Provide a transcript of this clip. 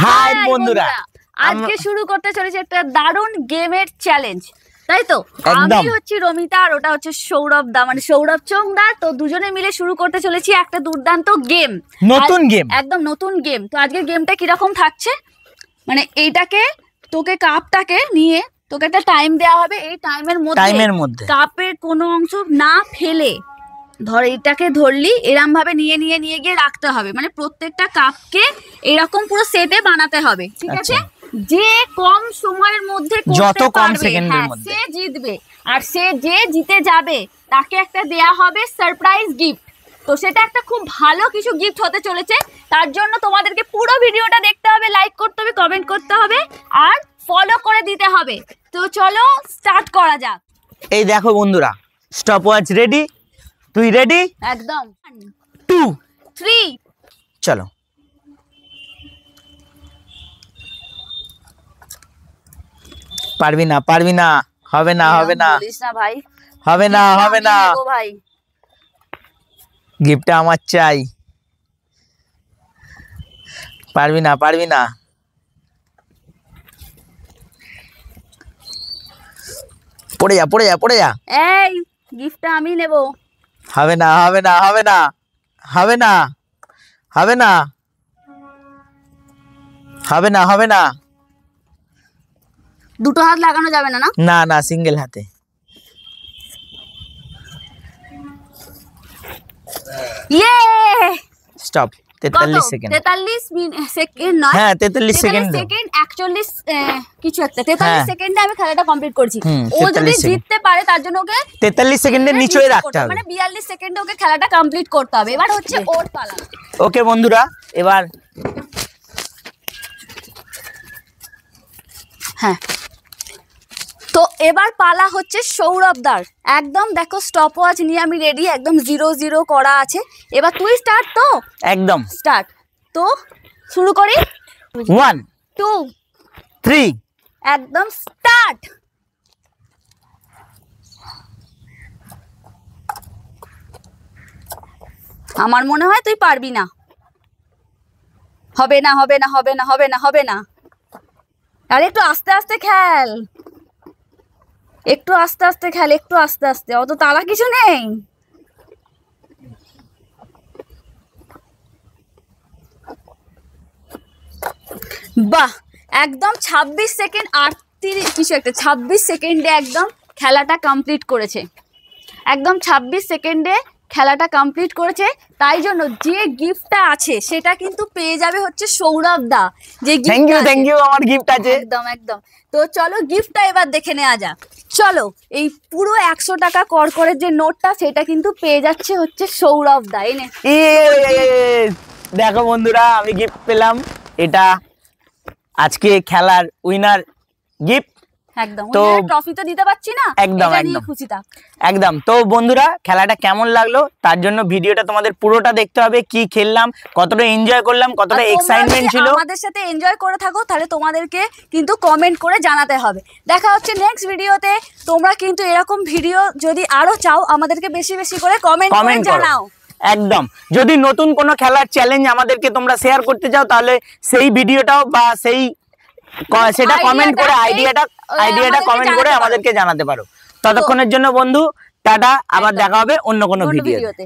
High বন্ধুরা, আজকে শুরু করতে চলেছে একটা দারুণ গেমের চ্যালেঞ্জ, তাই তো? একদম। আমি হচ্ছে রমিতা আর ওটা হচ্ছে সৌরভ দা, মানে সৌরভ চোংদা। তো দুজনে মিলে শুরু করতে চলেছি একটা দুর্দান্ত গেম, নতুন গেম, একদম নতুন গেম। তো আজকের গেমটা কিরকম থাকছে, মানে এইটাকে তোকে কাপটাকে নিয়ে তোকে একটা টাইম দেওয়া হবে। এই টাইমের মধ্যে কাপের কোনো অংশ না ফেলে, ধর এইটাকে ধরলি এরম ভাবে নিয়ে নিয়ে নিয়ে গিয়ে রাখতে হবে। মানে প্রত্যেকটা কাপকে এরকম পুরো সেটে বানাতে হবে, ঠিক আছে? যে কম সময়ের মধ্যে যত কম সেকেন্ডের মধ্যে সে জিতবে। আর সে যে জিতে যাবে তাকে একটা দেয়া হবে সারপ্রাইজ গিফট। তো সেটা একটা খুব ভালো কিছু গিফট হতে চলেছে। তার জন্য তোমাদেরকে পুরো ভিডিওটা দেখতে হবে, লাইক করতে হবে, কমেন্ট করতে হবে আর ফলো করে দিতে হবে। তো চলো স্টার্ট করা যাক। এই দেখো বন্ধুরা, স্টপ ওয়াচ রেডি? তুই রেডি? একদম। 2 3 চলো। পারবি না, পারবি না, হবে না, হবে না, বলিস না ভাই, হবে না, হবে না। ভাই গিফটটা আমার চাই। পারবি না, পারবি না। পড়ে যা, পড়ে যা, পড়ে যা। এই গিফটটা আমি নেব। হবে না, হবে না, হবে না, হবে না, হবে না, হবে না, হবে না। দুটো হাত লাগানো যাবে না? না না, সিঙ্গেল হাতে। ইয়ে স্টপ। 43 সেকেন্ড। 43 সেকেন্ড নয়, হ্যাঁ 43 সেকেন্ড। সেকেন্ড 41 কিছু একটা। 43 সেকেন্ডে আমি খেলাটা কমপ্লিট করছি। ও 43 যদি সেকেন্ড। জিততে পারে তার জন্য ওকে 43 সেকেন্ডের নিচেই রাখতে হবে, মানে 42 সেকেন্ডে ওকে খেলাটা কমপ্লিট করতে হবে। এবার হচ্ছে ওর পালা। ওকে বন্ধুরা, এবার হ্যাঁ, তো এবার পালা হচ্ছে সৌরভ দার। একদম দেখো স্টপ ওয়াচ নিয়ে আমি রেডি, একদম 0-0 করা আছে। এবার তুই স্টার্ট। তো একদম স্টার্ট। তো শুরু করি। 1 2 3 একদম স্টার্ট। আমার মনে হয় তুই পারবি না। হবে না, হবে না, হবে না, হবে না, হবে না। আরে একটু আস্তে আস্তে খেল, একটু আস্তে আস্তে খেল, একটু আস্তে আস্তে, অত তাড়া কিছু নেই। বাহ, একদম 26 সেকেন্ড 38 কিছু একটা, 26 সেকেন্ডে একদম খেলাটা কমপ্লিট করেছে। একদম 26 সেকেন্ডে খেলাটা কমপ্লিট করেছে। তাই জন্য যে গিফটটা আছে সেটা কিন্তু পেয়ে যাবে হচ্ছে সৌরভ দা। যে থ্যাংক ইউ, থ্যাংক ইউ, আমার গিফট আছে। একদম একদম। তো চলো গিফটটা এবার দেখে নেওয়া যাক। চলো, এই পুরো 100 টাকা করকরের যে নোটটা সেটা কিন্তু পেয়ে যাচ্ছে হচ্ছে সৌরভ দা। এনে দেখো বন্ধুরা, আমি গিফট পেলাম। এটা আজকে খেলার উইনার গিফট। একদম। তো ট্রফি তো দিতে পারছি না, একদম এটা নিয়ে একদম খুশি থাক। একদম। তো বন্ধুরা, খেলাটা কেমন লাগলো তার জন্য ভিডিওটা তোমাদের পুরোটা দেখতে হবে। কি খেললাম, কতটা এনজয় করলাম, কতটা এক্সাইটমেন্ট ছিল। আমাদের সাথে এনজয় করে থাকো তাহলে তোমাদেরকে কিন্তু কমেন্ট করে জানাতে হবে। দেখা হচ্ছে নেক্সট ভিডিওতে। তোমরা কিন্তু এরকম ভিডিও যদি আরো চাও আমাদেরকে বেশি বেশি করে কমেন্ট করে জানাও। একদম। যদি নতুন কোনো খেলার চ্যালেঞ্জ আমাদেরকে তোমরা শেয়ার করতে চাও তাহলে সেই ভিডিওটাও বা সেটা কমেন্ট করে আইডিয়াটা কমেন্ট করে আমাদেরকে জানাতে পারো। ততক্ষণের জন্য বন্ধু টাটা, আবার দেখা হবে অন্য কোনো ভিডিওতে।